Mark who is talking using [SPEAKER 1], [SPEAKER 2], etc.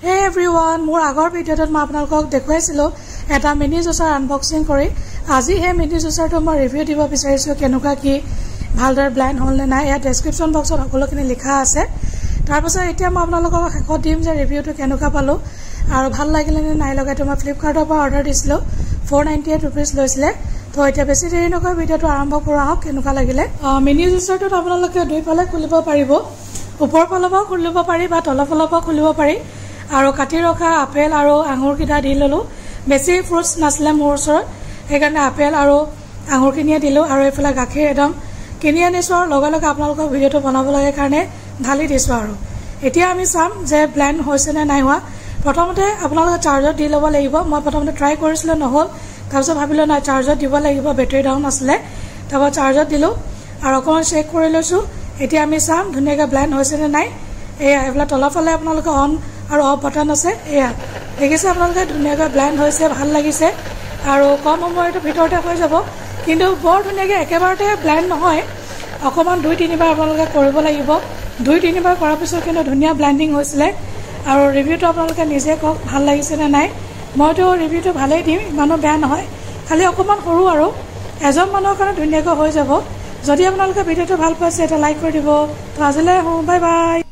[SPEAKER 1] Hey everyone, মোৰ আগৰ ভিডিঅ'টোত মই আপোনালোকক দেখুৱাইছিলো এটা মিনি জুচাৰ আনবক্সিং কৰি আজি হে মিনি জুচাৰটো মই ৰিভিউ দিব বিচাৰিছো কেনেকুৱা কি ভালদৰে ব্লাইণ্ড হ'ল নে নাই ইয়াত ডেসক্ৰিপচন বক্সত সকলোখিনি লিখা আছে তাৰপিছত এতিয়া মই আপোনালোকক শেষত দিম যে ৰিভিউটো কেনেকুৱা পালো আৰু ভাল লাগিলে নে নাই লগাটো মই ফ্লিপকাৰ্টৰ পৰা অৰ্ডাৰ দিছিলো 498 रुपीस লৈছিলে তো এতিয়া বেছি দেৰি নকৰি ভিডিঅ'টো আৰম্ভ কৰা হওক কেনেকুৱা লাগিলে মিনি জুচাৰটোত আপোনালোকে দুইফালে খুলিব পাৰিব ওপৰৰ ফালৰ পৰা খুলিব পাৰি বা তলৰ ফালৰ পৰা খুলিব পাৰি আৰু কাটি ৰখা আপেল আৰু আঙুৰ কিটা দি ললো বেছি ফ্ৰুটস নাছিলে মোৰ ওচৰত সেইকাৰণে আপেল আৰু আঙুৰ কিনিয়ে দিলো আৰু এফালে গাখীৰ একদম কিনি আনিছো আৰু লগে লগে আপোনালোকক ভিডিঅ'টো বনাব লাগে কাৰণে ঢালি দিছো আৰু এতিয়া আমি চাম যে ব্লেন্ড হৈছে নে নাই হোৱা প্ৰথমতে আপোনালোকে চাৰ্জত দি ল'ব লাগিব মই প্ৰথমতে ট্ৰাই কৰিছিলো নহল তাৰপিছত ভাবিলো না চাৰ্জত দিব লাগিব বেটাৰি ডাউন আছিলে তাৰপৰা চাৰ্জত দিলো আৰু অকমান চেক কৰি লৈছো এতিয়া আমি চাম ধুনীয়াকৈ ব্লেন্ড হৈছে নে নাই এয়া এফালে তলৰ ফালে আপোনালোকে অন আৰু অফ বাটন আছে এয়া দেখিছে আপোনালোকে ধুনীয়াকৈ ব্লেন্ড হৈছে ভাল লাগিছে আৰু কম সময়ৰ ভিতৰতে হৈ যাব কিন্তু বৰ ধুনীয়াকৈ একেবাৰতে ব্লেন্ড নহয় অকমান 2-3 বাৰ আপোনালোকে কৰিব লাগিব 2-3 বাৰ কৰাৰ পিছত কিন্তু ধুনীয়া ব্লেন্ডিং হৈছিলে আৰু ৰিভিউটো আপোনালোকে নিজে কওক ভাল লাগিছে নে নাই মইতো ৰিভিউটো ভালেই দিম ইমানো বেয়া নহয় খালি অকমান সৰু আৰু এজন মানুহৰ কাৰণে ধুনীয়াকৈ হৈ যাব যদি আপোনালোকে ভিডিঅ'টো ভাল পাইছে এটা লাইক কৰি দিব তো আজিলৈ বাই বাই